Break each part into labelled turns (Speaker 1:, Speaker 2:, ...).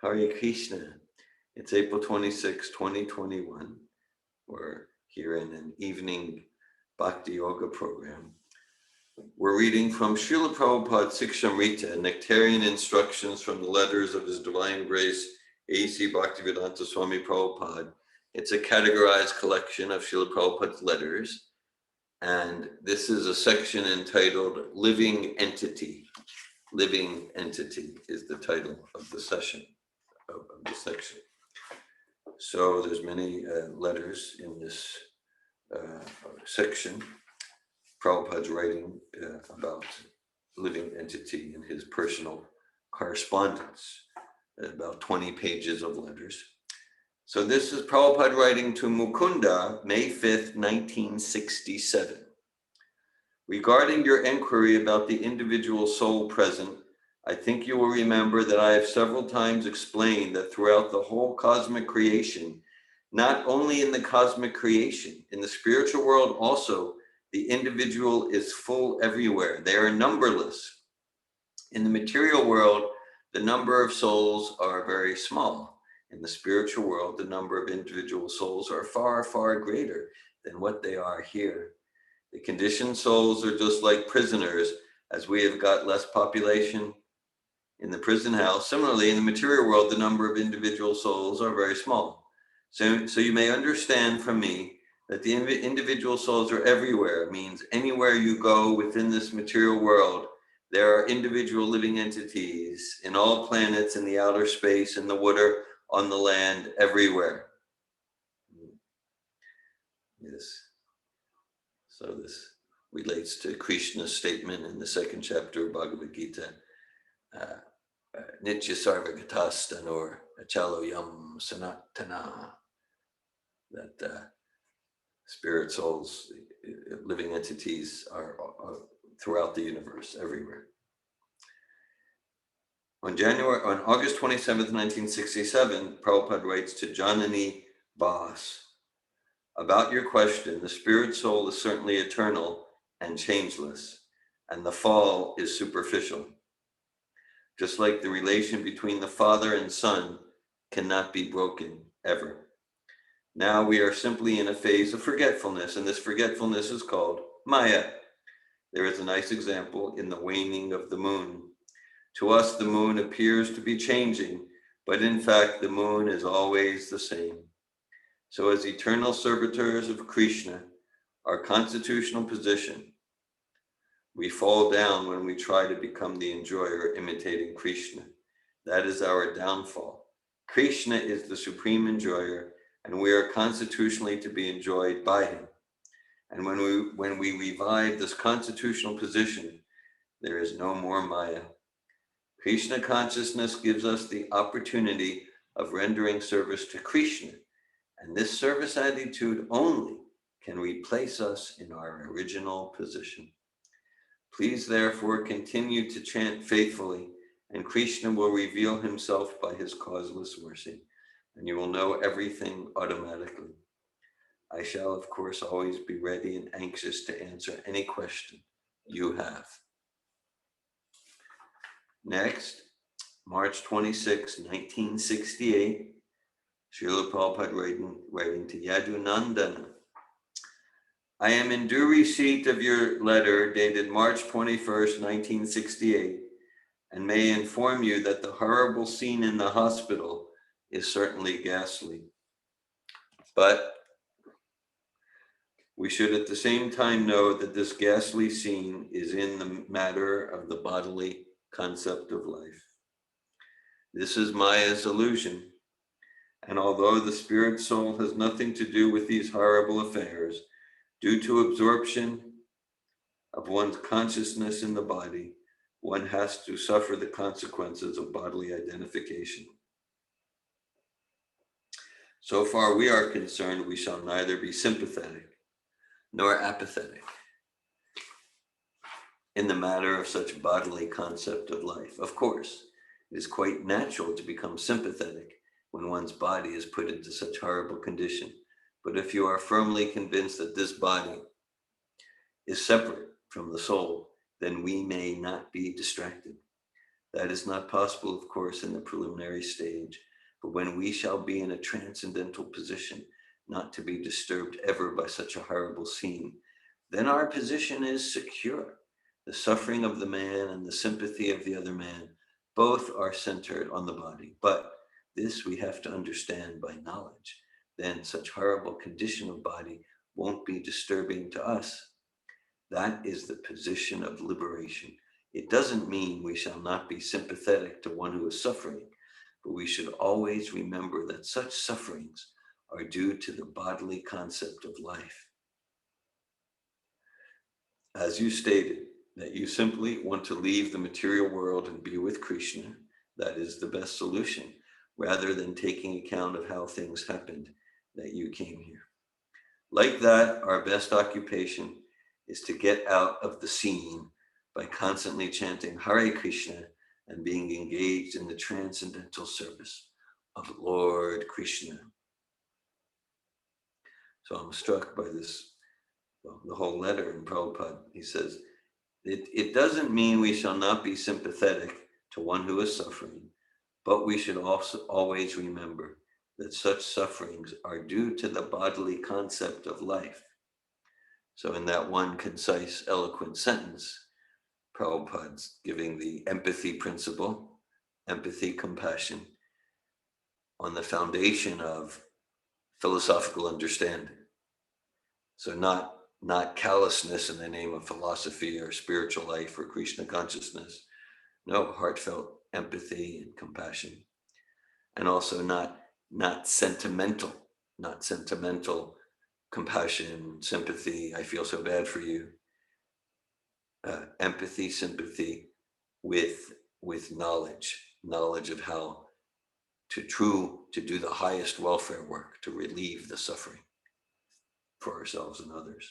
Speaker 1: Hare Krishna. It's April 26, 2021. We're here in an evening Bhakti Yoga program. We're reading from Srila Prabhupada Siksamrta, Nectarian Instructions from the Letters of His Divine Grace, A.C. Bhaktivedanta Swami Prabhupada. It's a categorized collection of Srila Prabhupada's letters. And this is a section entitled Living Entity. Living Entity is the title of the session. Of the section. So there's many letters in this section. Prabhupada's writing about living entity in his personal correspondence, about 20 pages of letters. So this is Prabhupada writing to Mukunda, May 5th, 1967. Regarding your inquiry about the individual soul present, I think you will remember that I have several times explained that throughout the whole cosmic creation, not only in the cosmic creation, in the spiritual world also, the individual is full everywhere. They are numberless. In the material world, the number of souls are very small. In the spiritual world, the number of individual souls are far, far greater than what they are here. The conditioned souls are just like prisoners, as we have got less population in the prison house. Similarly, in the material world, the number of individual souls are very small. So you may understand from me that the individual souls are everywhere. It means anywhere you go within this material world, there are individual living entities in all planets, in the outer space, in the water, on the land, everywhere. Yes. So this relates to Krishna's statement in the second chapter of Bhagavad Gita. Nitya sarvagatastanur achaloyam sanatana, that spirit souls, living entities are throughout the universe, everywhere. On August 27th, 1967, Prabhupada writes to Janani Bas, about your question, the spirit soul is certainly eternal and changeless, and the fall is superficial. Just like the relation between the father and son cannot be broken ever. Now we are simply in a phase of forgetfulness, and this forgetfulness is called Maya. There is a nice example in the waning of the moon. To us, the moon appears to be changing, but in fact, the moon is always the same. So as eternal servitors of Krishna, our constitutional position, we fall down when we try to become the enjoyer imitating Krishna. That is our downfall. Krishna is the supreme enjoyer, and we are constitutionally to be enjoyed by him. And when we revive this constitutional position, there is no more Maya. Krishna consciousness gives us the opportunity of rendering service to Krishna, and this service attitude only can replace us in our original position. Please therefore continue to chant faithfully, and Krishna will reveal himself by his causeless mercy, and you will know everything automatically. I shall, of course, always be ready and anxious to answer any question you have. Next, March 26, 1968, Srila Prabhupada writing to Yadunandana. I am in due receipt of your letter dated March 21st, 1968, and may inform you that the horrible scene in the hospital is certainly ghastly. But we should at the same time know that this ghastly scene is in the matter of the bodily concept of life. This is Maya's illusion, and although the spirit soul has nothing to do with these horrible affairs, due to absorption of one's consciousness in the body, one has to suffer the consequences of bodily identification. So far we are concerned, we shall neither be sympathetic nor apathetic in the matter of such bodily concept of life. Of course, it is quite natural to become sympathetic when one's body is put into such horrible condition. But if you are firmly convinced that this body is separate from the soul, then we may not be distracted. That is not possible, of course, in the preliminary stage, but when we shall be in a transcendental position, not to be disturbed ever by such a horrible scene, then our position is secure. The suffering of the man and the sympathy of the other man, both are centered on the body. But this we have to understand by knowledge. Then such horrible condition of body won't be disturbing to us. That is the position of liberation. It doesn't mean we shall not be sympathetic to one who is suffering, but we should always remember that such sufferings are due to the bodily concept of life. As you stated, that you simply want to leave the material world and be with Krishna, that is the best solution, rather than taking account of how things happened that you came here. Like that, our best occupation is to get out of the scene by constantly chanting Hare Krishna and being engaged in the transcendental service of Lord Krishna. So I'm struck by this, the whole letter in Prabhupada. He says, it doesn't mean we shall not be sympathetic to one who is suffering, but we should also always remember that such sufferings are due to the bodily concept of life. So in that one concise, eloquent sentence, Prabhupada's giving the empathy principle, empathy, compassion, on the foundation of philosophical understanding. So not callousness in the name of philosophy or spiritual life or Krishna consciousness. No, heartfelt empathy and compassion. And also not sentimental compassion, sympathy, I feel so bad for you. Empathy, sympathy with knowledge of how to do the highest welfare work, to relieve the suffering for ourselves and others.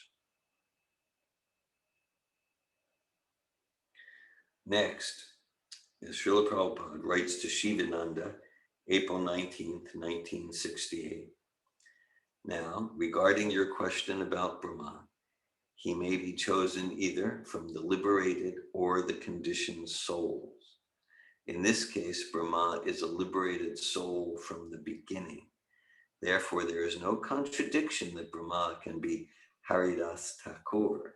Speaker 1: Next is Srila Prabhupada writes to Shivananda, April 19th, 1968. Now, regarding your question about Brahma, he may be chosen either from the liberated or the conditioned souls. In this case, Brahma is a liberated soul from the beginning. Therefore, there is no contradiction that Brahma can be Haridas Thakur.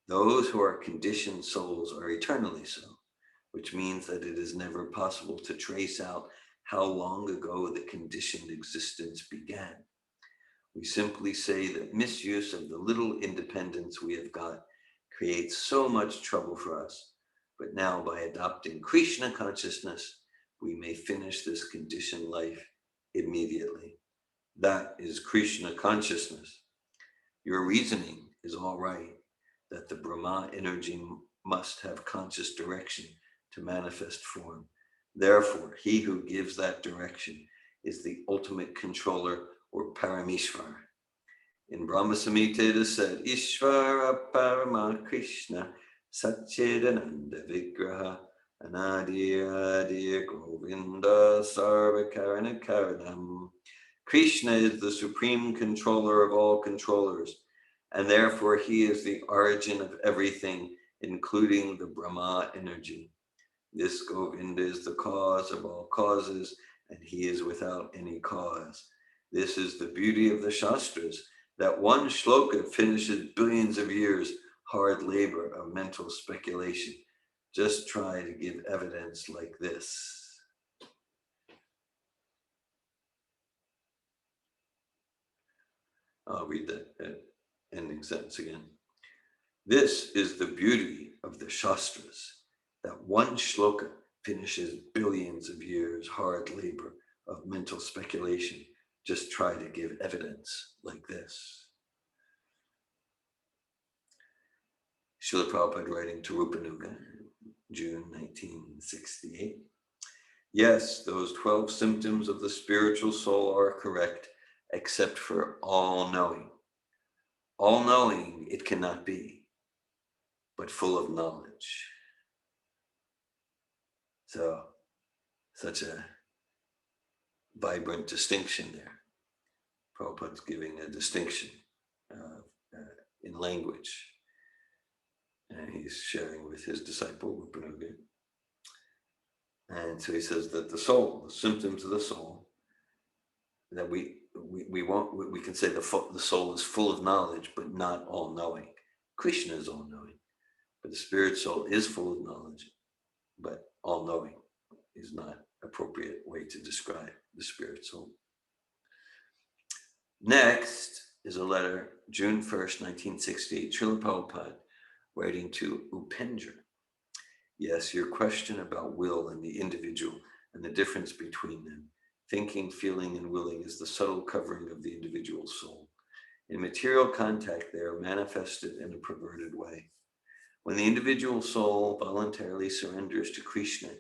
Speaker 1: Those who are conditioned souls are eternally so, which means that it is never possible to trace out how long ago the conditioned existence began. We simply say that misuse of the little independence we have got creates so much trouble for us. But now, by adopting Krishna consciousness, we may finish this conditioned life immediately. That is Krishna consciousness. Your reasoning is all right, that the Brahma energy must have conscious direction to manifest form. Therefore, he who gives that direction is the ultimate controller or Parameshwar. In Brahma Samhita it is said, Ishvara Parama Krishna Satchidananda Vigraha Anadir Adir Govinda Sarva Karana Karanam. Krishna is the supreme controller of all controllers, and therefore he is the origin of everything, including the Brahma energy. This Govinda is the cause of all causes, and he is without any cause. This is the beauty of the Shastras, that one shloka finishes billions of years hard labor of mental speculation. Just try to give evidence like this. I'll read that ending sentence again. This is the beauty of the Shastras, that one shloka finishes billions of years hard labor of mental speculation. Just try to give evidence like this. Srila Prabhupada writing to Rupanuga, June 1968. Yes, those 12 symptoms of the spiritual soul are correct, except for all-knowing. All-knowing it cannot be, but full of knowledge. So, such a vibrant distinction there. Prabhupada's giving a distinction in language. And he's sharing with his disciple, Rupanuga. And so he says that the soul, the symptoms of the soul, that we can say the soul is full of knowledge, but not all knowing. Krishna is all knowing, but the spirit soul is full of knowledge, but all knowing is not appropriate way to describe the spirit soul. Next is a letter, June 1st, 1968, Srila Prabhupada writing to Upendra. Yes, your question about will and the individual and the difference between them. Thinking, feeling, and willing is the subtle covering of the individual soul. In material contact, they are manifested in a perverted way. When the individual soul voluntarily surrenders to Krishna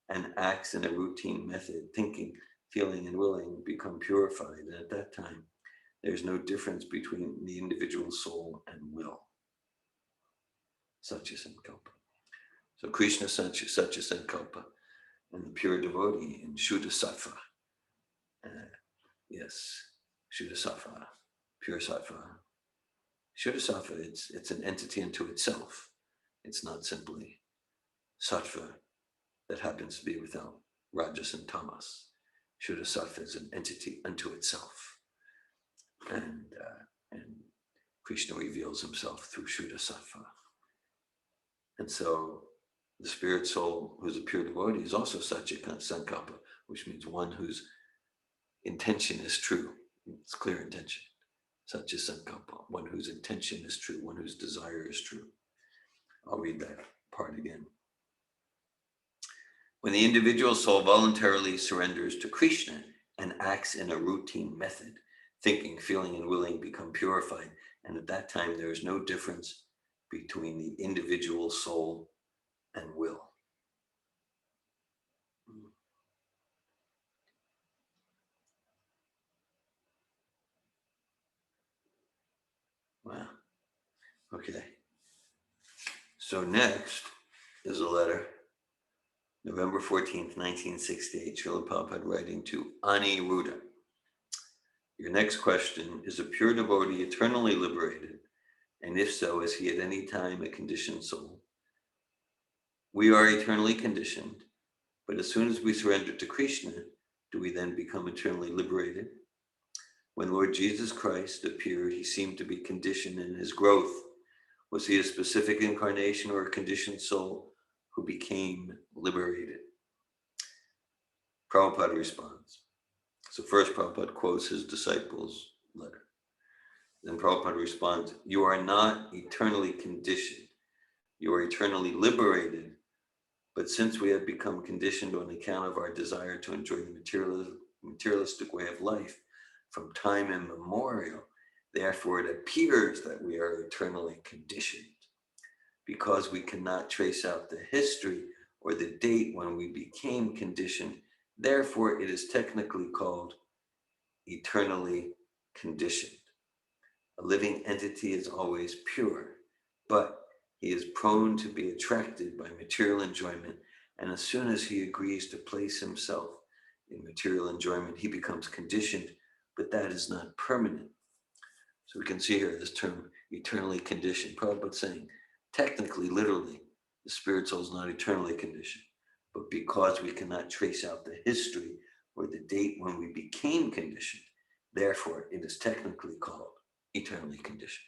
Speaker 1: and acts in a routine method, thinking, feeling, and willing become purified, and at that time, there's no difference between the individual soul and will. Satya Sankalpa. So Krishna Satya Sankalpa and the pure devotee in Shuddha Sattva. Yes, Shuddha Sattva, pure Sattva. Shuddha Sattva, it's an entity unto itself. It's not simply Sattva that happens to be without Rajas and Tamas. Shuddha Sattva is an entity unto itself. And Krishna reveals himself through Shuddha Sattva. And so the spirit soul, who's a pure devotee, is also Satya Sankalpa, which means one whose intention is true. It's clear intention. Satya Sankalpa, one whose intention is true, one whose desire is true. I'll read that part again. When the individual soul voluntarily surrenders to Krishna and acts in a routine method, thinking, feeling, and willing become purified, and at that time there is no difference between the individual soul and will. Wow. Okay. So next is a letter, November 14th, 1968, Srila Prabhupada writing to Aniruddha. Your next question, is a pure devotee eternally liberated? And if so, is he at any time a conditioned soul? We are eternally conditioned, but as soon as we surrender to Krishna, do we then become eternally liberated? When Lord Jesus Christ appeared, he seemed to be conditioned in his growth. Was he a specific incarnation or a conditioned soul who became liberated? Prabhupada responds. So first Prabhupada quotes his disciples' letter. Then Prabhupada responds, you are not eternally conditioned. You are eternally liberated. But since we have become conditioned on account of our desire to enjoy the materialistic way of life from time immemorial, therefore it appears that we are eternally conditioned. Because we cannot trace out the history or the date when we became conditioned, therefore it is technically called eternally conditioned. A living entity is always pure, but he is prone to be attracted by material enjoyment, and as soon as he agrees to place himself in material enjoyment, he becomes conditioned, but that is not permanent. So we can see here this term, eternally conditioned. Prabhupada saying, technically, literally, the spirit soul is not eternally conditioned, but because we cannot trace out the history or the date when we became conditioned, therefore it is technically called eternally conditioned.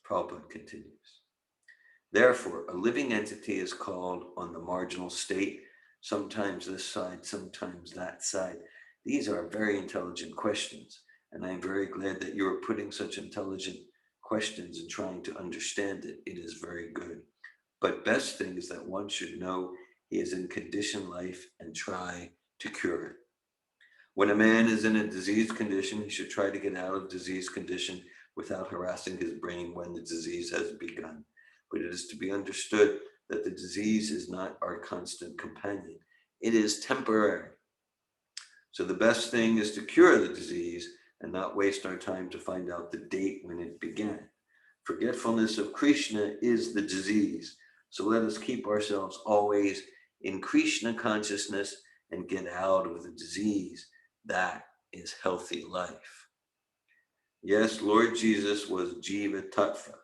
Speaker 1: Prabhupada continues. Therefore, a living entity is called on the marginal state, sometimes this side, sometimes that side. These are very intelligent questions, and I am very glad that you are putting such intelligent questions and trying to understand it. It is very good. But best thing is that one should know he is in conditioned life and try to cure it. When a man is in a diseased condition, he should try to get out of disease condition without harassing his brain when the disease has begun. But it is to be understood that the disease is not our constant companion. It is temporary. So the best thing is to cure the disease and not waste our time to find out the date when it began. Forgetfulness of Krishna is the disease. So let us keep ourselves always in Krishna consciousness and get out of the disease. That is healthy life. Yes, Lord Jesus was Jiva Tattva.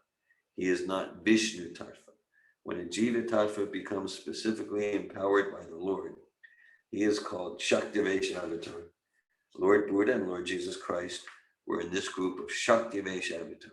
Speaker 1: He is not Vishnu Tattva. When a Jiva Tattva becomes specifically empowered by the Lord, he is called Shaktivesh Avatar. Lord Buddha and Lord Jesus Christ were in this group of Shaktivesh avatars,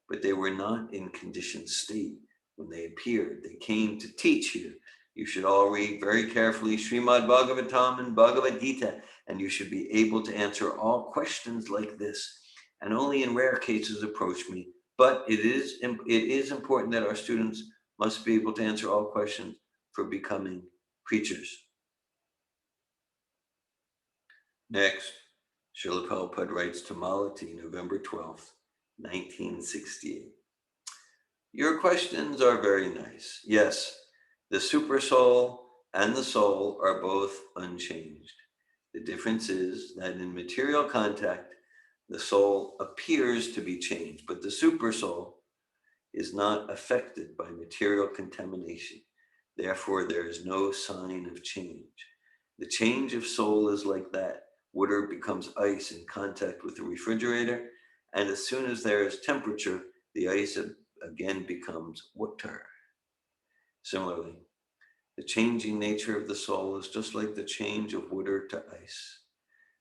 Speaker 1: but they were not in conditioned state when they appeared. They came to teach you. You should all read very carefully Srimad Bhagavatam and Bhagavad Gita, and you should be able to answer all questions like this, and only in rare cases approach me. But it is important that our students must be able to answer all questions for becoming preachers. Next, Srila Prabhupada writes to Malati, November 12th, 1968. Your questions are very nice. Yes, the super soul and the soul are both unchanged. The difference is that in material contact, the soul appears to be changed, but the super soul is not affected by material contamination. Therefore, there is no sign of change. The change of soul is like that. Water becomes ice in contact with the refrigerator, and as soon as there is temperature, the ice again becomes water. Similarly, the changing nature of the soul is just like the change of water to ice.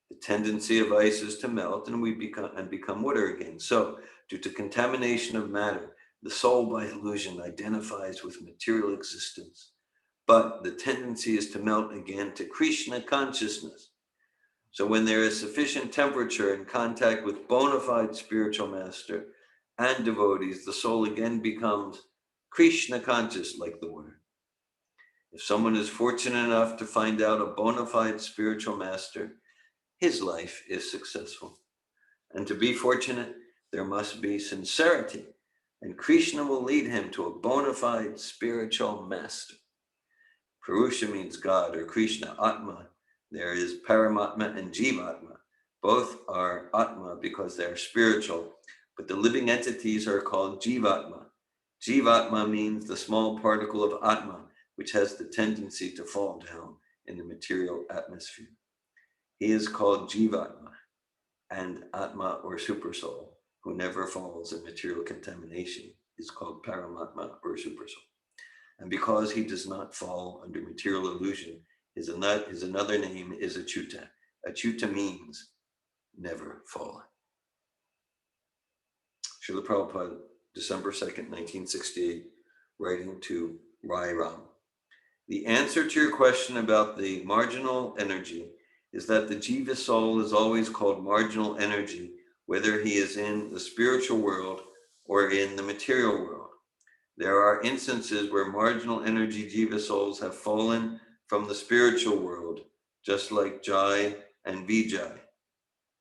Speaker 1: The tendency of ice is to melt and become water again. So, due to contamination of matter, the soul by illusion identifies with material existence, but the tendency is to melt again to Krishna consciousness. So when there is sufficient temperature in contact with bona fide spiritual master and devotees, the soul again becomes Krishna conscious like the water. If someone is fortunate enough to find out a bona fide spiritual master, his life is successful. And to be fortunate, there must be sincerity, and Krishna will lead him to a bona fide spiritual master. Purusha means God or Krishna, Atma. There is Paramatma and Jivatma. Both are Atma because they are spiritual, but the living entities are called Jivatma. Jivatma means the small particle of Atma, which has the tendency to fall down in the material atmosphere. He is called Jivatma, and Atma or Supersoul, who never falls in material contamination, is called Paramatma or Supersoul. And because he does not fall under material illusion, his another name is Achyuta. Achyuta means never fallen. Srila Prabhupada, December 2nd, 1968, writing to Rai Ram. The answer to your question about the marginal energy is that the Jiva soul is always called marginal energy, whether he is in the spiritual world or in the material world. There are instances where marginal energy Jiva souls have fallen from the spiritual world, just like Jai and Vijay.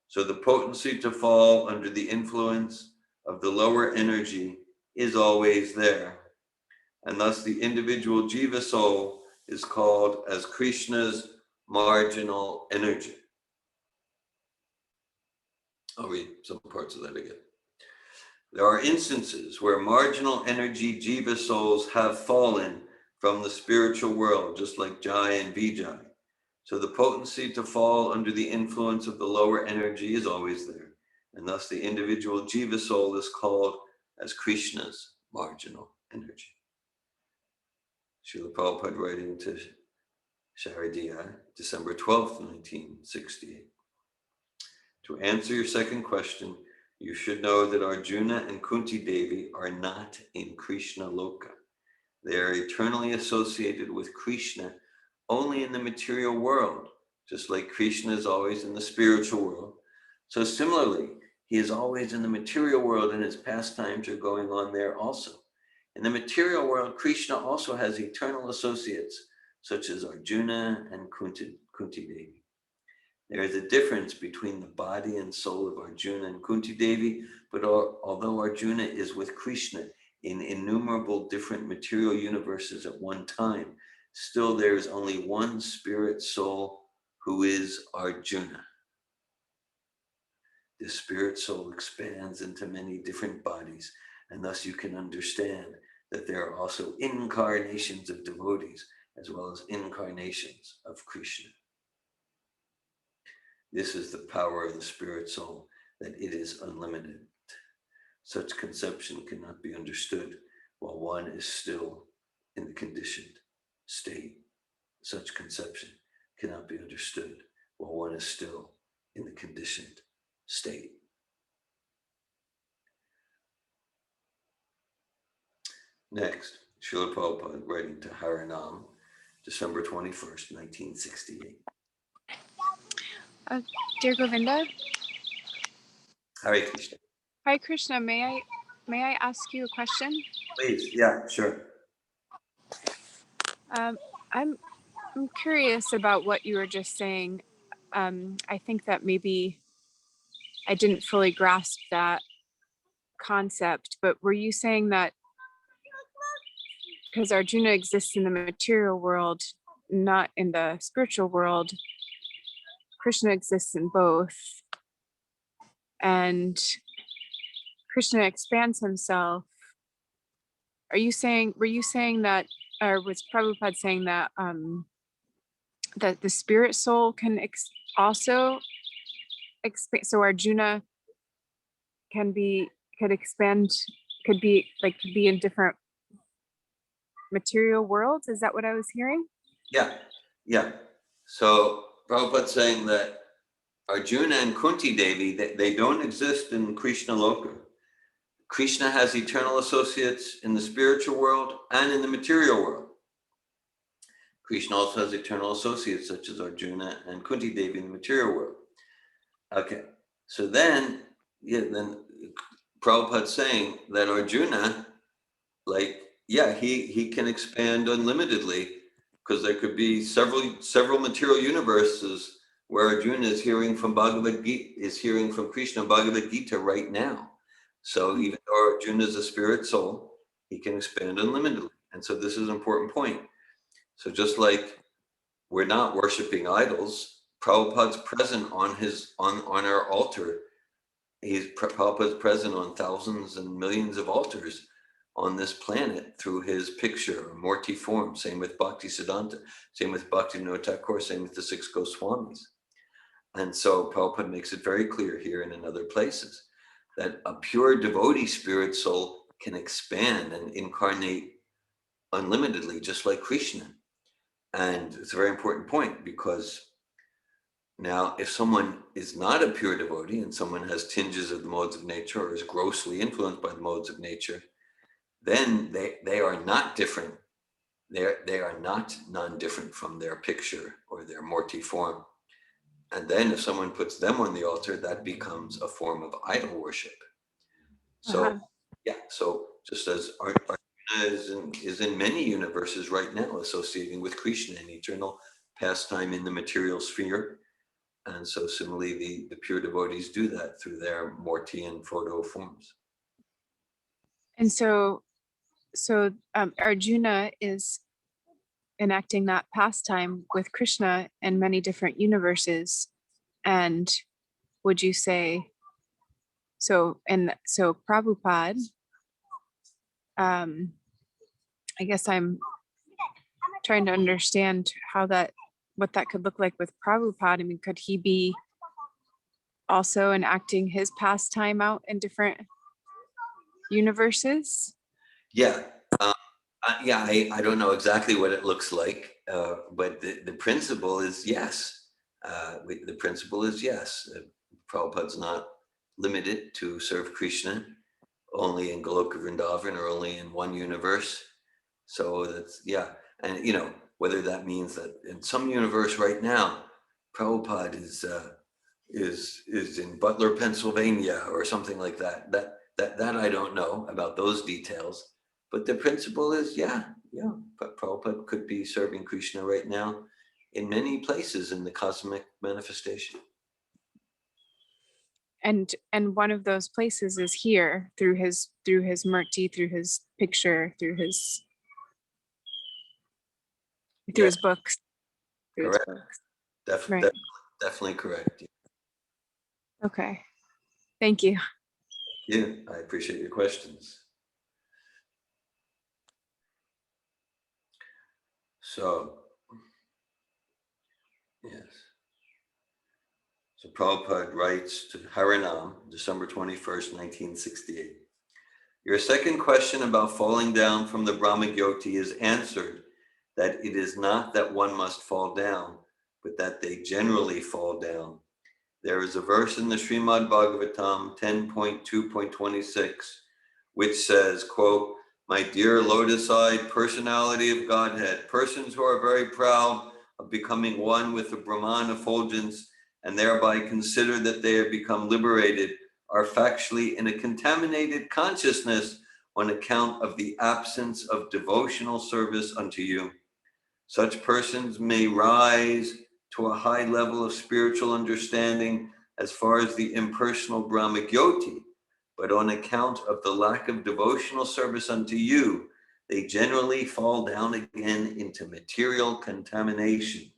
Speaker 1: So the potency to fall under the influence of the lower energy is always there. And thus the individual Jiva soul is called as Krishna's marginal energy. I'll read some parts of that again. There are instances where marginal energy Jiva souls have fallen from the spiritual world, just like Jai and Vijay. So the potency to fall under the influence of the lower energy is always there. And thus the individual Jiva soul is called as Krishna's marginal energy. Srila Prabhupada writing to Sharadiya, December 12th, 1968. To answer your second question, you should know that Arjuna and Kunti Devi are not in Krishna Loka. They are eternally associated with Krishna only in the material world, just like Krishna is always in the spiritual world. So similarly, he is always in the material world and his pastimes are going on there also. In the material world, Krishna also has eternal associates, such as Arjuna and Kunti Devi. There is a difference between the body and soul of Arjuna and Kunti Devi, but although Arjuna is with Krishna in innumerable different material universes at one time, still there is only one spirit soul who is Arjuna. This spirit soul expands into many different bodies, and thus you can understand that there are also incarnations of devotees as well as incarnations of Krishna. This is the power of the spirit soul, that it is unlimited. Such conception cannot be understood while one is still in the conditioned state. Such conception cannot be understood while one is still in the conditioned state. Next, Srila Prabhupada writing to Harinam, December 21st, 1968.
Speaker 2: Dear Govinda,
Speaker 1: Hare Krishna.
Speaker 2: Hare Krishna, may I ask you a question?
Speaker 1: Please, yeah, sure.
Speaker 2: I'm curious about what you were just saying. I think that maybe I didn't fully grasp that concept, but were you saying that because Arjuna exists in the material world, not in the spiritual world, Krishna exists in both, and Krishna expands himself? Were you saying that, or was Prabhupada saying that that the spirit soul can also expand? So Arjuna could expand, could be in different material worlds. Is that what I was hearing?
Speaker 1: Yeah. So Prabhupada's saying that Arjuna and Kunti Devi, they don't exist in Krishna Loka. Krishna has eternal associates in the spiritual world and in the material world. Krishna also has eternal associates such as Arjuna and Kunti Devi in the material world. Okay, so then Prabhupada's saying that Arjuna, he can expand unlimitedly, because there could be several material universes where Arjuna is hearing from Krishna Bhagavad Gita right now. So even though Arjuna is a spirit soul, he can expand unlimitedly. And so this is an important point. So just like we're not worshiping idols, Prabhupada's present on our altar. Prabhupada's present on thousands and millions of altars on this planet through his picture or Murti form. Same with Bhakti Siddhanta, same with Bhaktivinoda Thakur, same with the 6 Goswamis. And so Prabhupada makes it very clear here and in other places that a pure devotee spirit soul can expand and incarnate unlimitedly, just like Krishna. And it's a very important point, because now if someone is not a pure devotee and someone has tinges of the modes of nature or is grossly influenced by the modes of nature, then they are not different. They are not non-different from their picture or their Murti form. And then if someone puts them on the altar, that becomes a form of idol worship. So so just as Arjuna is in many universes right now associating with Krishna in eternal pastime in the material sphere. And so similarly, the pure devotees do that through their Murti and photo forms.
Speaker 2: And so Arjuna is enacting that pastime with Krishna in many different universes. And would you say so? And so Prabhupada, I guess I'm trying to understand what that could look like with Prabhupada. I mean, could he be also enacting his pastime out in different universes?
Speaker 1: I don't know exactly what it looks like, but the principle is yes. The principle is yes. Prabhupada's not limited to serve Krishna only in Goloka Vrindavan or only in one universe. So that's, and whether that means that in some universe right now, Prabhupada is in Butler, Pennsylvania, or something like that. That I don't know about those details. But the principle is, but Prabhupada could be serving Krishna right now in many places in the cosmic manifestation.
Speaker 2: And one of those places is here through his Murti, through his picture, through his books.
Speaker 1: Correct. Definitely correct.
Speaker 2: Okay. Thank you.
Speaker 1: Yeah, I appreciate your questions. So, yes. So Prabhupada writes to Harinam, December 21st, 1968. Your second question about falling down from the Brahmagyoti is answered, that it is not that one must fall down, but that they generally fall down. There is a verse in the Srimad Bhagavatam 10.2.26, which says, quote, "My dear lotus-eyed personality of Godhead, persons who are very proud of becoming one with the Brahman effulgence and thereby consider that they have become liberated are factually in a contaminated consciousness on account of the absence of devotional service unto you. Such persons may rise to a high level of spiritual understanding as far as the impersonal Brahmagyoti, but on account of the lack of devotional service unto you, they generally fall down again into material contamination."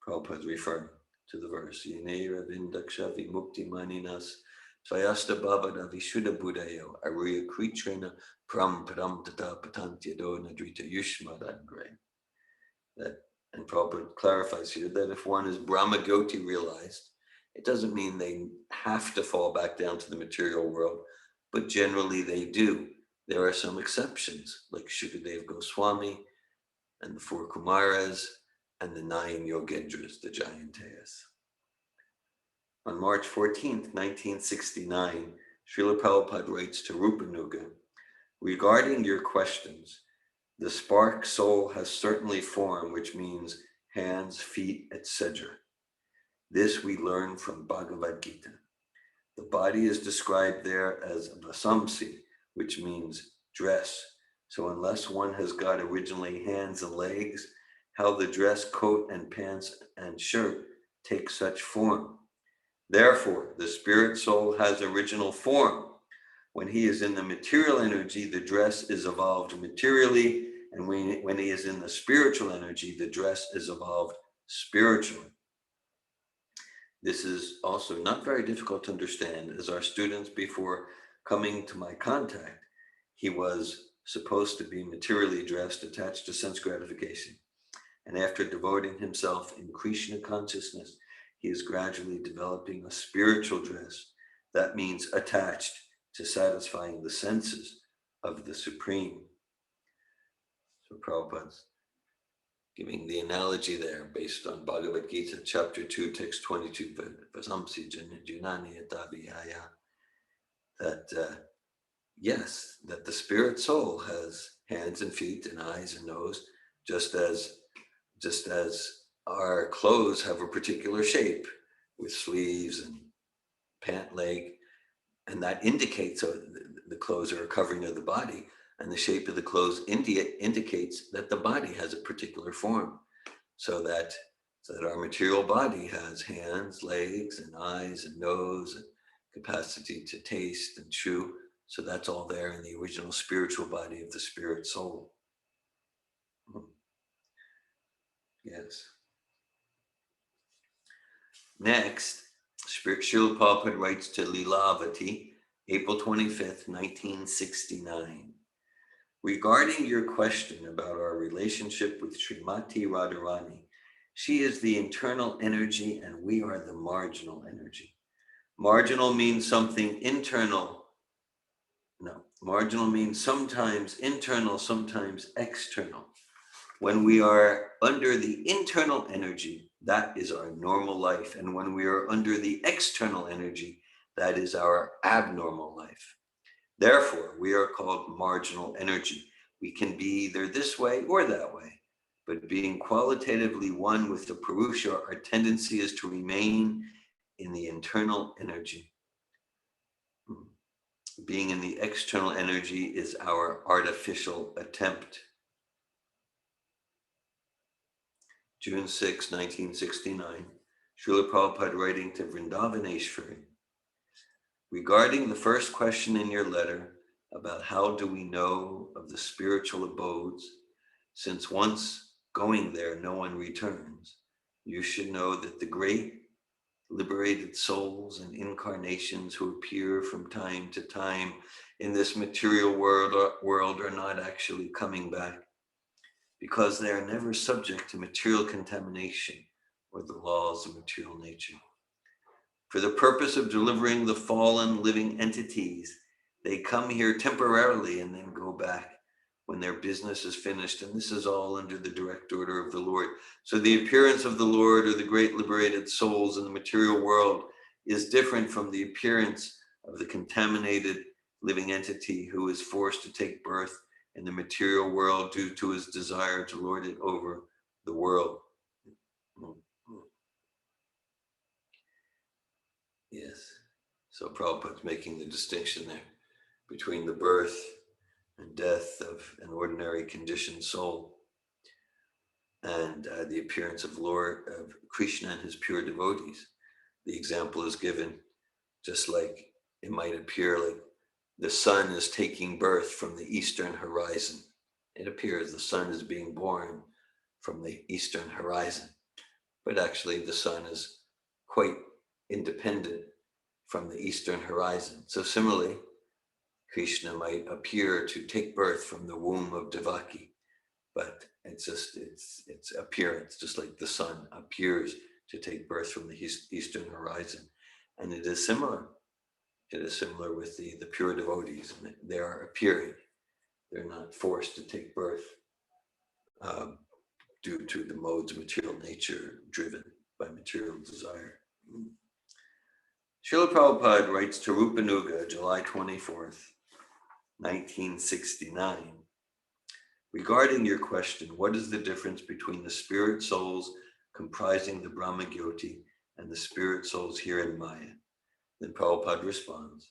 Speaker 1: Prabhupada is referring to the verse, "Yenera vindakshavi mukti maninas svayasta bhavada vishuddha buddhayo aruya kritrena pram param tata patantyado nadrita yushmadangre." That, and Prabhupada clarifies here that if one is Brahmagyoti realized, it doesn't mean they have to fall back down to the material world, but generally they do. There are some exceptions, like Shukadev Goswami and the four Kumaras and the 9 Yogendras, the Jayantayas. On March 14th, 1969, Srila Prabhupada writes to Rupanuga, "Regarding your questions, the spark soul has certainly form, which means hands, feet, etc. This we learn from Bhagavad Gita. The body is described there as vasamsi, which means dress. So unless one has got originally hands and legs, how the dress, coat, and pants and shirt take such form? Therefore, the spirit soul has original form. When he is in the material energy, the dress is evolved materially, and when he is in the spiritual energy, the dress is evolved spiritually." This is also not very difficult to understand, as our students, before coming to my contact, he was supposed to be materially dressed, attached to sense gratification. And after devoting himself in Krishna consciousness, he is gradually developing a spiritual dress. That means attached to satisfying the senses of the Supreme. So Prabhupada's giving the analogy there based on Bhagavad Gita, chapter 2, text 22, that yes, that the spirit soul has hands and feet and eyes and nose, just as our clothes have a particular shape with sleeves and pant leg, and that indicates the clothes are a covering of the body, and the shape of the clothes indicates that the body has a particular form, so that our material body has hands, legs, and eyes and nose and capacity to taste and chew. So that's all there in the original spiritual body of the spirit soul. Yes. Next, Srila Prabhupada writes to Lilavati, April 25th, 1969. Regarding your question about our relationship with Srimati Radharani, she is the internal energy and we are the marginal energy. Marginal means something internal. No, marginal means sometimes internal, sometimes external. When we are under the internal energy, that is our normal life. And when we are under the external energy, that is our abnormal life. Therefore, we are called marginal energy. We can be either this way or that way. But being qualitatively one with the Purusha, our tendency is to remain in the internal energy. Being in the external energy is our artificial attempt. June 6, 1969, Srila Prabhupada writing to Vrindavaneshwari. Regarding the first question in your letter about how do we know of the spiritual abodes, since once going there, no one returns, you should know that the great liberated souls and incarnations who appear from time to time in this material world are not actually coming back, because they are never subject to material contamination or the laws of material nature. For the purpose of delivering the fallen living entities, They come here temporarily and then go back when their business is finished. And this is all under the direct order of the Lord. So the appearance of the Lord or the great liberated souls in the material world is different from the appearance of the contaminated living entity who is forced to take birth in the material world due to his desire to lord it over the world. Yes. So Prabhupada's making the distinction there between the birth and death of an ordinary conditioned soul and the appearance of Krishna and his pure devotees. The example is given just like it might appear like the sun is taking birth from the eastern horizon. It appears the sun is being born from the eastern horizon, but actually the sun is quite independent from the eastern horizon. So similarly, Krishna might appear to take birth from the womb of Devaki, but it's just its appearance, just like the sun appears to take birth from the eastern horizon. And it is similar. It is similar with the pure devotees. They are appearing. They're not forced to take birth due to the modes of material nature driven by material desire. Srila Prabhupada writes to Rupanuga, July 24th, 1969. Regarding your question, what is the difference between the spirit souls comprising the Brahmagyoti and the spirit souls here in Maya? Then Prabhupada responds,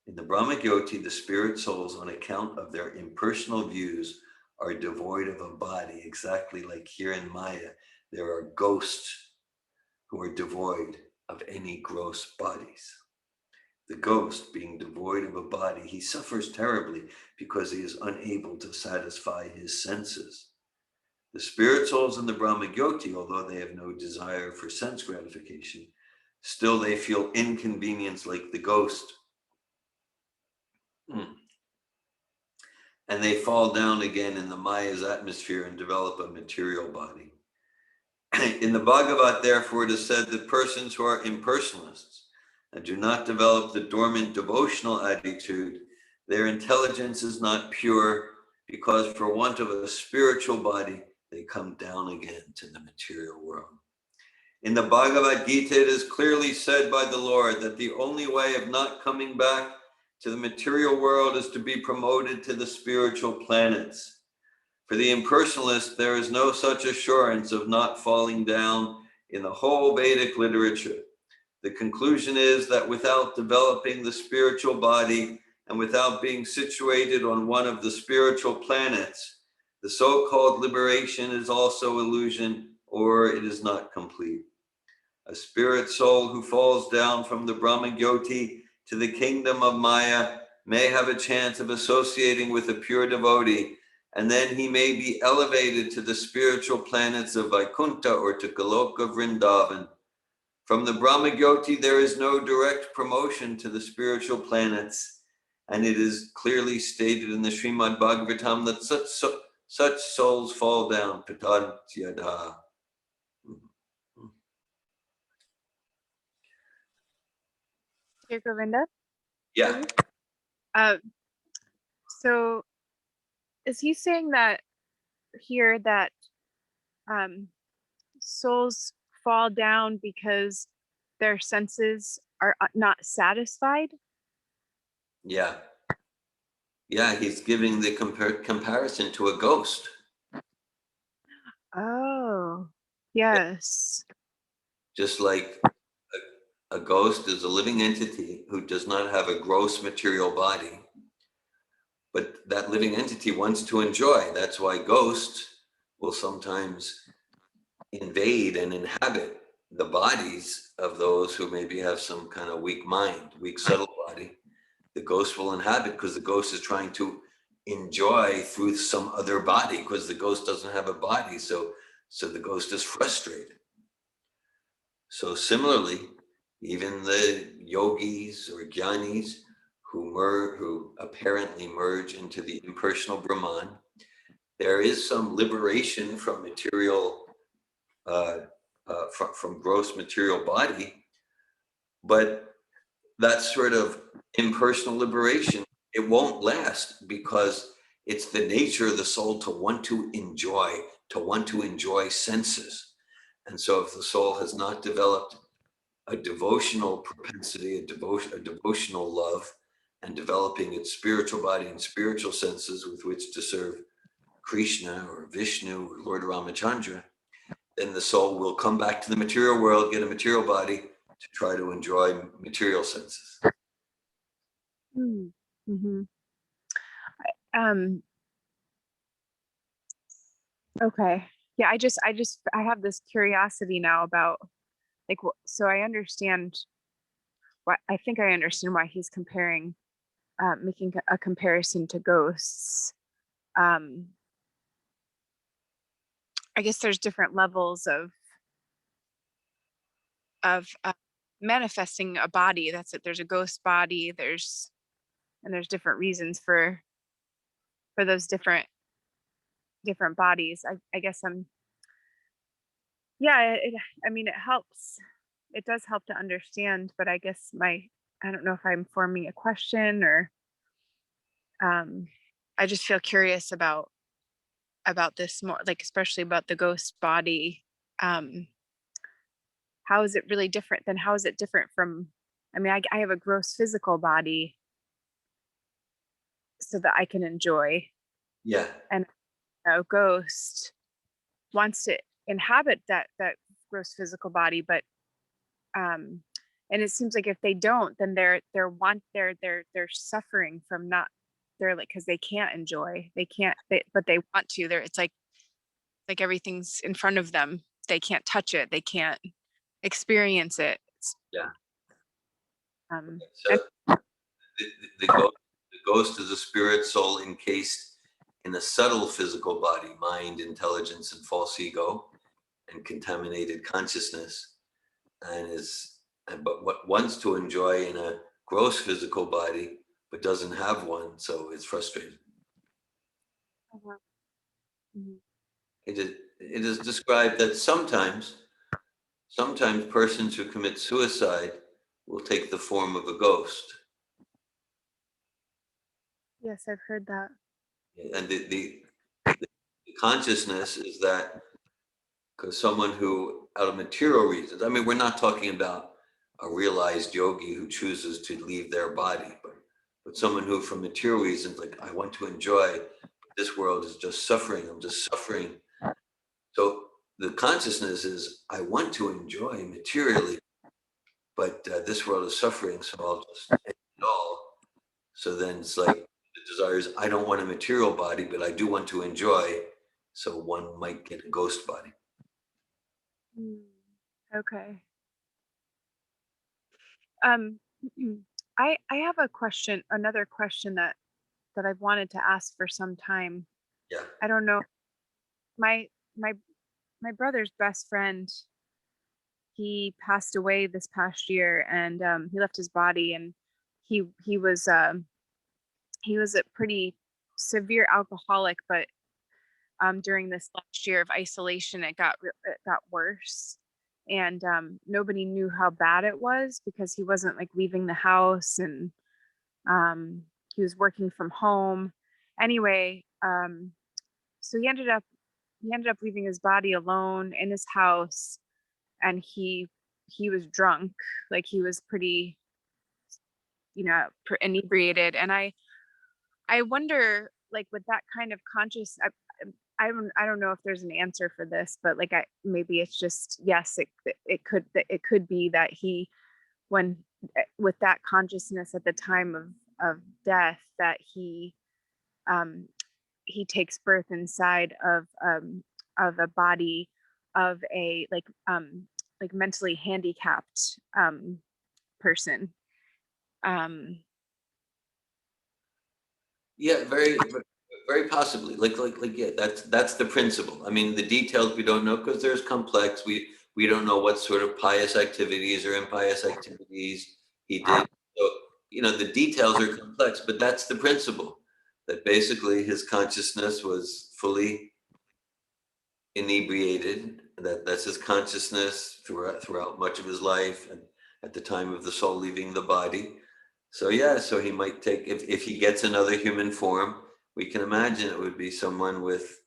Speaker 1: in the Brahmagyoti, the spirit souls, on account of their impersonal views, are devoid of a body, exactly like here in Maya, there are ghosts who are devoid of any gross bodies. The ghost, being devoid of a body, he suffers terribly because he is unable to satisfy his senses. The spirit souls in the Brahmagyoti, although they have no desire for sense gratification, still they feel inconvenience like the ghost. And they fall down again in the Maya's atmosphere and develop a material body. In the Bhagavat, therefore, it is said that persons who are impersonalists and do not develop the dormant devotional attitude, their intelligence is not pure because for want of a spiritual body, they come down again to the material world. In the Bhagavad Gita, it is clearly said by the Lord that the only way of not coming back to the material world is to be promoted to the spiritual planets. For the impersonalist, there is no such assurance of not falling down in the whole Vedic literature. The conclusion is that without developing the spiritual body and without being situated on one of the spiritual planets, the so-called liberation is also illusion, or it is not complete. A spirit soul who falls down from the Brahmagyoti to the kingdom of Maya may have a chance of associating with a pure devotee, and then he may be elevated to the spiritual planets of Vaikuntha or to Goloka Vrindavan. From the Brahmagyoti, there is no direct promotion to the spiritual planets, and it is clearly stated in the Srimad Bhagavatam that such souls fall down, patantyada.
Speaker 2: Dear Govinda,
Speaker 1: Yeah,
Speaker 2: uh, so is he saying that here that souls fall down because their senses are not satisfied?
Speaker 1: yeah. Yeah, he's giving the comparison to a ghost.
Speaker 2: Oh, yes.
Speaker 1: Just like a ghost is a living entity who does not have a gross material body, but that living entity wants to enjoy. That's why ghosts will sometimes invade and inhabit the bodies of those who maybe have some kind of weak mind, weak subtle body. The ghost will inhabit because the ghost is trying to enjoy through some other body because the ghost doesn't have a body. So the ghost is frustrated. So similarly, even the yogis or jnanis who apparently merge into the impersonal Brahman, there is some liberation from material, from gross material body, but that sort of impersonal liberation it won't last because it's the nature of the soul to want to enjoy senses. And so if the soul has not developed a devotional propensity, a devotional love, and developing its spiritual body and spiritual senses with which to serve Krishna or Vishnu or Lord Ramachandra, then the soul will come back to the material world, get a material body to try to enjoy material senses.
Speaker 2: Mm-hmm. Um, okay. Yeah, I have this curiosity now about like, so I understand why, I think I understand why he's comparing, making a comparison to ghosts. Um, I guess there's different levels of manifesting a body. That's it. There's a ghost body. There's different reasons for those different bodies. I guess yeah, I mean, it helps. It does help to understand, but I guess I don't know if I'm forming a question or um, I just feel curious about this more, like especially about the ghost body. Um, how is it really different? Then how is it different from? I mean, I have a gross physical body so that I can enjoy,
Speaker 1: Yeah,
Speaker 2: and a ghost wants to inhabit that gross physical body, but um and it seems like if they don't, then they're suffering from not, they're like, because they can't enjoy, but they want to, it's like everything's in front of them, they can't touch it, they can't experience it.
Speaker 1: yeah.
Speaker 2: And
Speaker 1: So the, the ghost is a spirit soul encased in a subtle physical body, mind, intelligence, and false ego, and contaminated consciousness, and but what wants to enjoy in a gross physical body, but doesn't have one, so it's frustrated.
Speaker 2: uh-huh. Mhm.
Speaker 1: It is described that sometimes persons who commit suicide will take the form of a ghost.
Speaker 2: Yes, I've heard that.
Speaker 1: And the consciousness is that because someone who, out of material reasons, I mean, we're not talking about a realized yogi who chooses to leave their body, but someone who, for material reasons, like, I want to enjoy, this world is just suffering, I'm just suffering. So the consciousness is, I want to enjoy materially, but this world is suffering, so I'll just end it all. So then it's like the desire is, I don't want a material body, but I do want to enjoy. So one might get a ghost body.
Speaker 2: Mm. Okay. um I have a question, another question that I've wanted to ask for some time.
Speaker 1: Yeah.
Speaker 2: I don't know. My my my brother's best friend, he passed away this past year, and he left his body, and he he was um he was a pretty severe alcoholic, but during this last year of isolation, it got worse, and nobody knew how bad it was because he wasn't like leaving the house, and um, he was working from home. Anyway, so he ended up leaving his body alone in his house, and he was drunk, like he was pretty, inebriated. And I wonder, like, with that kind of I don't know if there's an answer for this, but like, maybe it's just yes, it could be that he, when with that consciousness at the time of death, that um he takes birth inside of a body of a like mentally handicapped person. um
Speaker 1: Yeah, very possibly. Like, yeah, that's the principle. I mean, the details we don't know because there's complex. We don't know what sort of pious activities or impious activities he did. So, the details are complex, but that's the principle. That basically his consciousness was fully inebriated. That's his consciousness throughout much of his life, and at the time of the soul leaving the body. So yeah, so he might take, if he gets another human form, we can imagine it would be someone with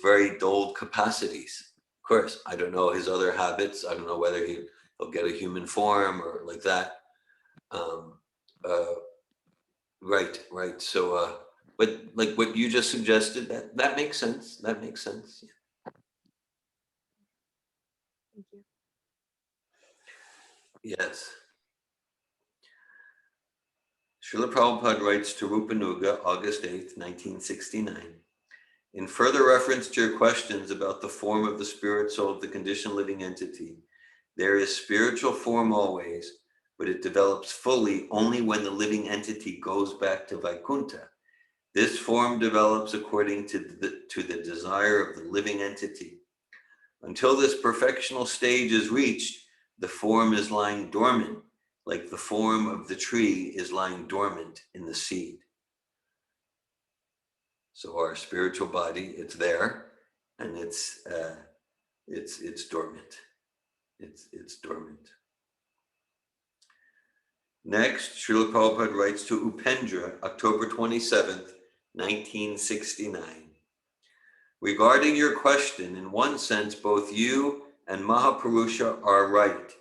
Speaker 1: very dulled capacities. Of course, I don't know his other habits. I don't know whether he'll get a human form or like that. Um, uh, right. So, but like what you just suggested, that makes sense. That makes sense.
Speaker 2: Thank you.
Speaker 1: Yes. Srila Prabhupada writes to Rupanuga, August 8th, 1969. In further reference to your questions about the form of the spirit soul of the conditioned living entity, there is spiritual form always, but it develops fully only when the living entity goes back to Vaikuntha. This form develops according to the desire of the living entity. Until this perfectional stage is reached, the form is lying dormant, like the form of the tree is lying dormant in the seed. So our spiritual body, it's there, and it's dormant. It's dormant. Next, Srila Prabhupada writes to Upendra, October 27th, 1969. Regarding your question, in one sense, both you and Mahapurusha are right.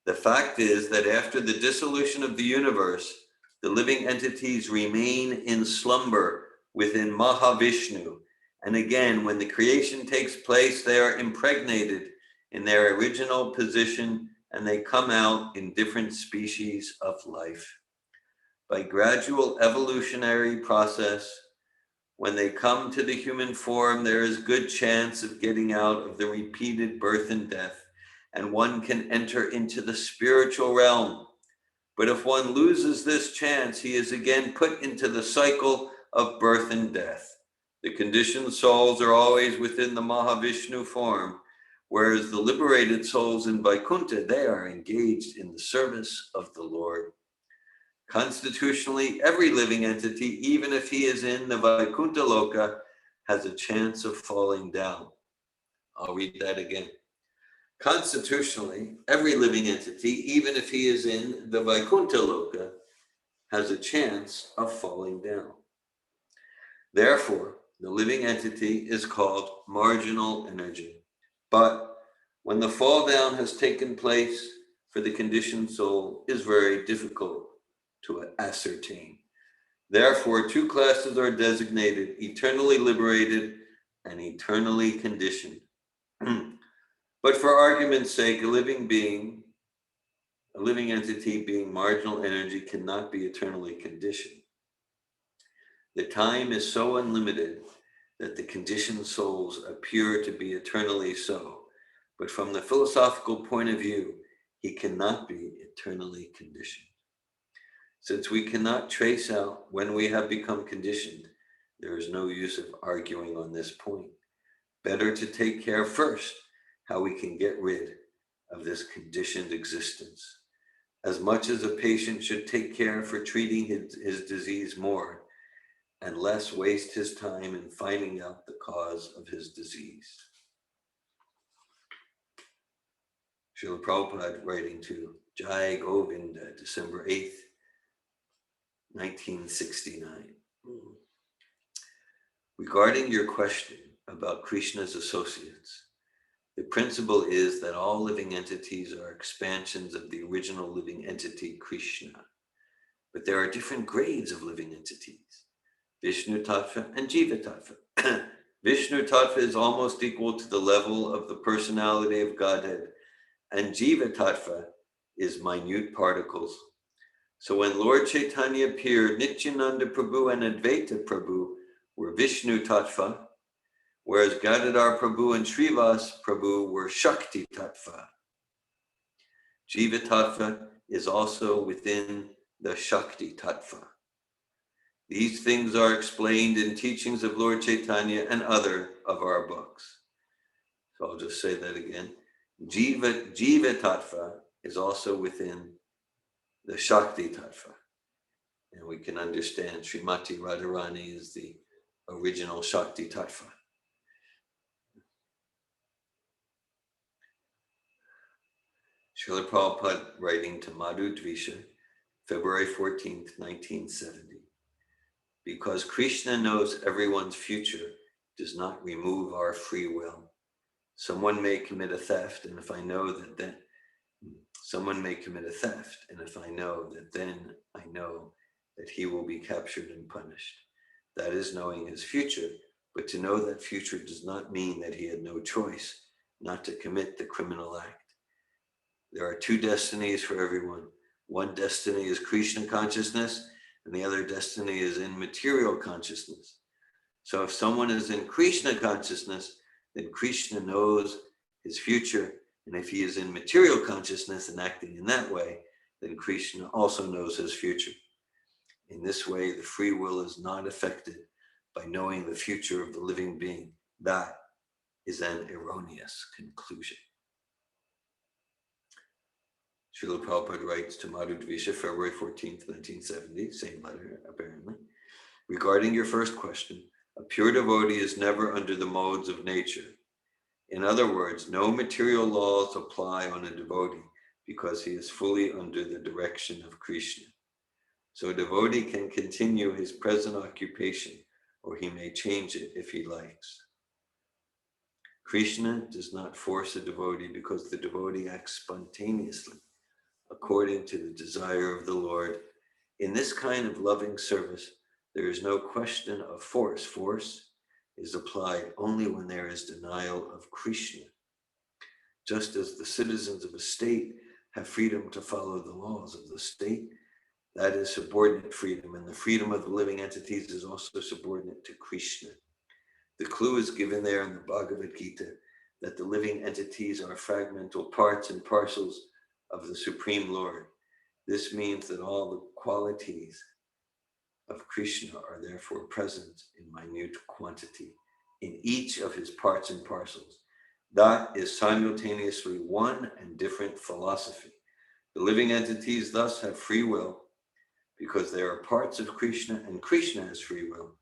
Speaker 1: The fact is that after the dissolution of the universe, the living entities remain in slumber within Mahavishnu. And again, when the creation takes place, they are impregnated in their original position and they come out in different species of life. By gradual evolutionary process, when they come to the human form, there is good chance of getting out of the repeated birth and death, and one can enter into the spiritual realm. But if one loses this chance, he is again put into the cycle of birth and death. The conditioned souls are always within the Mahavishnu form, whereas the liberated souls in Vaikuntha, they are engaged in the service of the Lord. Constitutionally, every living entity, even if he is in the Vaikuntha Loka, has a chance of falling down. I'll read that again. Constitutionally, every living entity, even if he is in the Vaikuntha Loka, has a chance of falling down. Therefore, the living entity is called marginal energy. But when the fall down has taken place for the conditioned soul, is very difficult to ascertain. Therefore, two classes are designated: eternally liberated and eternally conditioned. But for argument's sake, a living entity being marginal energy cannot be eternally conditioned. The time is so unlimited that the conditioned souls appear to be eternally so. But from the philosophical point of view, he cannot be eternally conditioned. Since we cannot trace out when we have become conditioned, there is no use of arguing on this point. Better to take care first how we can get rid of this conditioned existence. As much as a patient should take care for treating his disease more and less waste his time in finding out the cause of his disease. Srila Prabhupada writing to Jai Govinda, December 8th, 1969. Regarding your question about Krishna's associates, the principle is that all living entities are expansions of the original living entity, Krishna. But there are different grades of living entities, Vishnu Tattva and Jiva Tattva. Vishnu Tattva is almost equal to the level of the personality of Godhead, and Jiva Tattva is minute particles. So when Lord Chaitanya appeared, Nityananda Prabhu and Advaita Prabhu were Vishnu Tattva, whereas Gadadhar Prabhu and Srivas Prabhu were Shakti Tattva. Jiva Tattva is also within the Shakti Tattva. These things are explained in teachings of Lord Chaitanya and other of our books. So I'll just say that again. Jiva Tattva is also within the Shakti Tattva. And we can understand Srimati Radharani is the original Shakti Tattva. Srila Prabhupada writing to Madhu Dvisha, February 14th, 1970. Because Krishna knows everyone's future does not remove our free will. Someone may commit a theft, and if I know that then I know that he will be captured and punished. That is knowing his future, but to know that future does not mean that he had no choice not to commit the criminal act. There are two destinies for everyone. One destiny is Krishna consciousness, and the other destiny is in material consciousness. So if someone is in Krishna consciousness, then Krishna knows his future. And if he is in material consciousness and acting in that way, then Krishna also knows his future. In this way, the free will is not affected by knowing the future of the living being. That is an erroneous conclusion. Srila Prabhupada writes to Madhu Dvisha, February 14th, 1970, same letter apparently. Regarding your first question, a pure devotee is never under the modes of nature. In other words, no material laws apply on a devotee because he is fully under the direction of Krishna. So a devotee can continue his present occupation, or he may change it if he likes. Krishna does not force a devotee because the devotee acts spontaneously, according to the desire of the Lord. In this kind of loving service, there is no question of force. Force is applied only when there is denial of Krishna. Just as the citizens of a state have freedom to follow the laws of the state, that is subordinate freedom, and the freedom of the living entities is also subordinate to Krishna. The clue is given there in the Bhagavad Gita that the living entities are fragmental parts and parcels of the Supreme Lord. This means that all the qualities of Krishna are therefore present in minute quantity in each of his parts and parcels. That is simultaneously one and different philosophy. The living entities thus have free will because they are parts of Krishna, and Krishna has free will.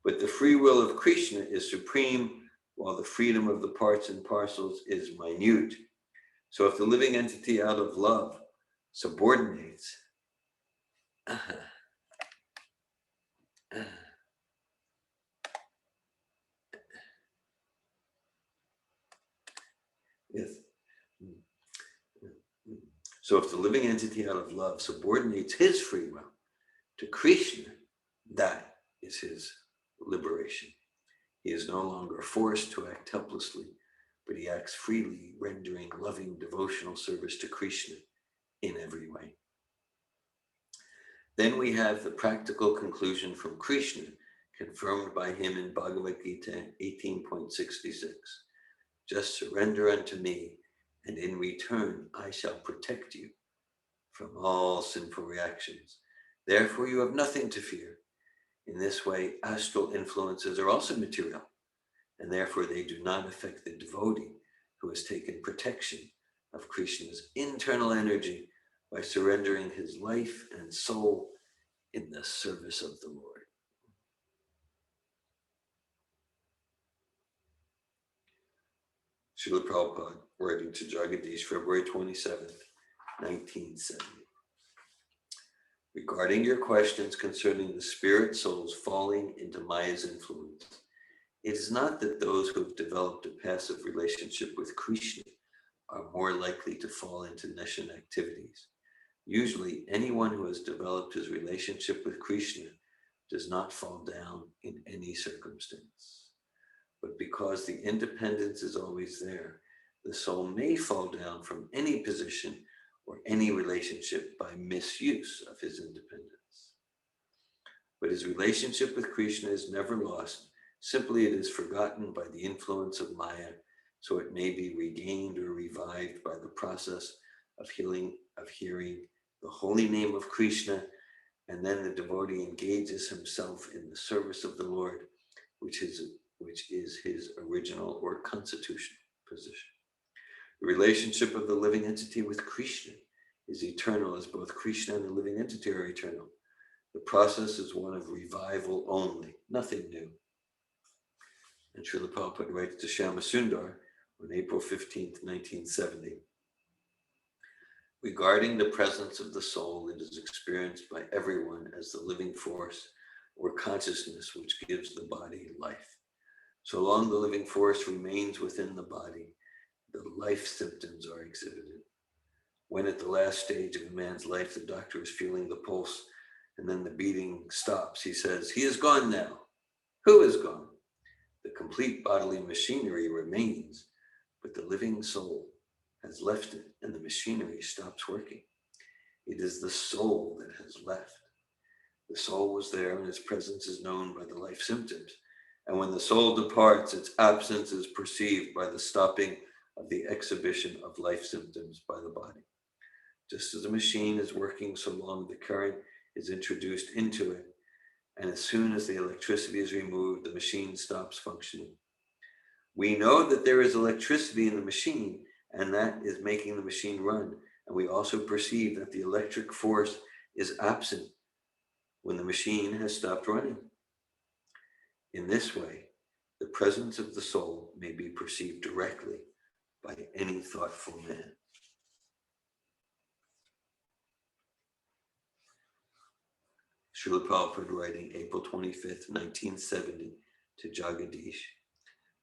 Speaker 1: But the free will of Krishna is supreme, while the freedom of the parts and parcels is minute. So if the living entity out of love subordinates yes. So if the living entity out of love subordinates his free will to Krishna, that is his liberation. He is no longer forced to act helplessly, but he acts freely, rendering loving devotional service to Krishna in every way. Then we have the practical conclusion from Krishna, confirmed by him in Bhagavad Gita 18.66. Just surrender unto me, and in return I shall protect you from all sinful reactions. Therefore you have nothing to fear. In this way, astral influences are also material, and therefore they do not affect the devotee who has taken protection of Krishna's internal energy by surrendering his life and soul in the service of the Lord. Srila Prabhupada, writing to Jagadish, February 27th, 1970. Regarding your questions concerning the spirit souls falling into Maya's influence, it is not that those who have developed a passive relationship with Krishna are more likely to fall into Nishan activities. Usually, anyone who has developed his relationship with Krishna does not fall down in any circumstance. But because the independence is always there, the soul may fall down from any position or any relationship by misuse of his independence. But his relationship with Krishna is never lost. Simply it is forgotten by the influence of Maya, so it may be regained or revived by the process of hearing the holy name of Krishna, and then the devotee engages himself in the service of the Lord, which is his original or constitutional position. The relationship of the living entity with Krishna is eternal, as both Krishna and the living entity are eternal. The process is one of revival only, nothing new. And Srila Prabhupada writes to Shyamasundar on April 15th, 1970. Regarding the presence of the soul, it is experienced by everyone as the living force or consciousness which gives the body life. So long the living force remains within the body, the life symptoms are exhibited. When at the last stage of a man's life, the doctor is feeling the pulse and then the beating stops, he says, "He is gone now." Who is gone? The complete bodily machinery remains, but the living soul has left it and the machinery stops working. It is the soul that has left. The soul was there and its presence is known by the life symptoms. And when the soul departs, its absence is perceived by the stopping of the exhibition of life symptoms by the body. Just as a machine is working so long the current is introduced into it, and as soon as the electricity is removed, the machine stops functioning. We know that there is electricity in the machine, and that is making the machine run. And we also perceive that the electric force is absent when the machine has stopped running. In this way, the presence of the soul may be perceived directly by any thoughtful man. Srila Prabhupada writing April 25th, 1970 to Jagadish.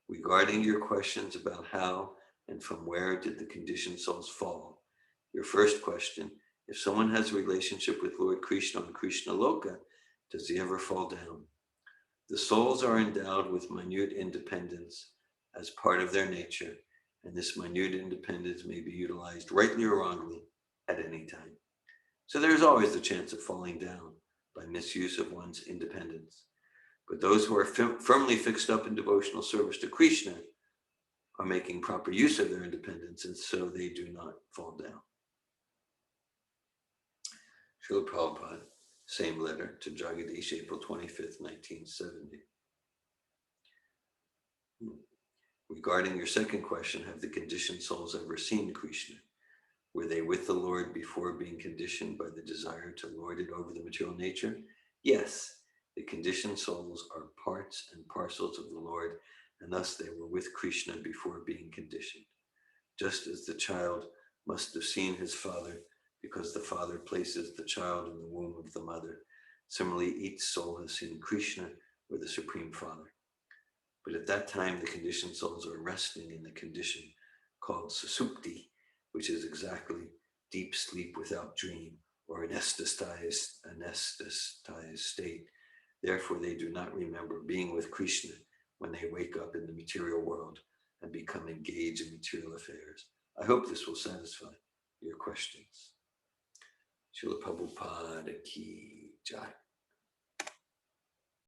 Speaker 1: Regarding your questions about how and from where did the conditioned souls fall, your first question, if someone has a relationship with Lord Krishna and Krishna Loka, does he ever fall down? The souls are endowed with minute independence as part of their nature, and this minute independence may be utilized rightly or wrongly at any time. So there is always the chance of falling down by misuse of one's independence. But those who are firmly fixed up in devotional service to Krishna are making proper use of their independence, and so they do not fall down. Srila Prabhupada, same letter to Jagadish, April 25th, 1970. Regarding your second question, have the conditioned souls ever seen Krishna? Were they with the Lord before being conditioned by the desire to lord it over the material nature? Yes, the conditioned souls are parts and parcels of the Lord, and thus they were with Krishna before being conditioned. Just as the child must have seen his father because the father places the child in the womb of the mother, similarly each soul has seen Krishna or the Supreme Father. But at that time, the conditioned souls are resting in the condition called susupti, which is exactly deep sleep without dream, or anesthetized state. Therefore, they do not remember being with Krishna when they wake up in the material world and become engaged in material affairs. I hope this will satisfy your questions. Srila Prabhupada Ki Jai.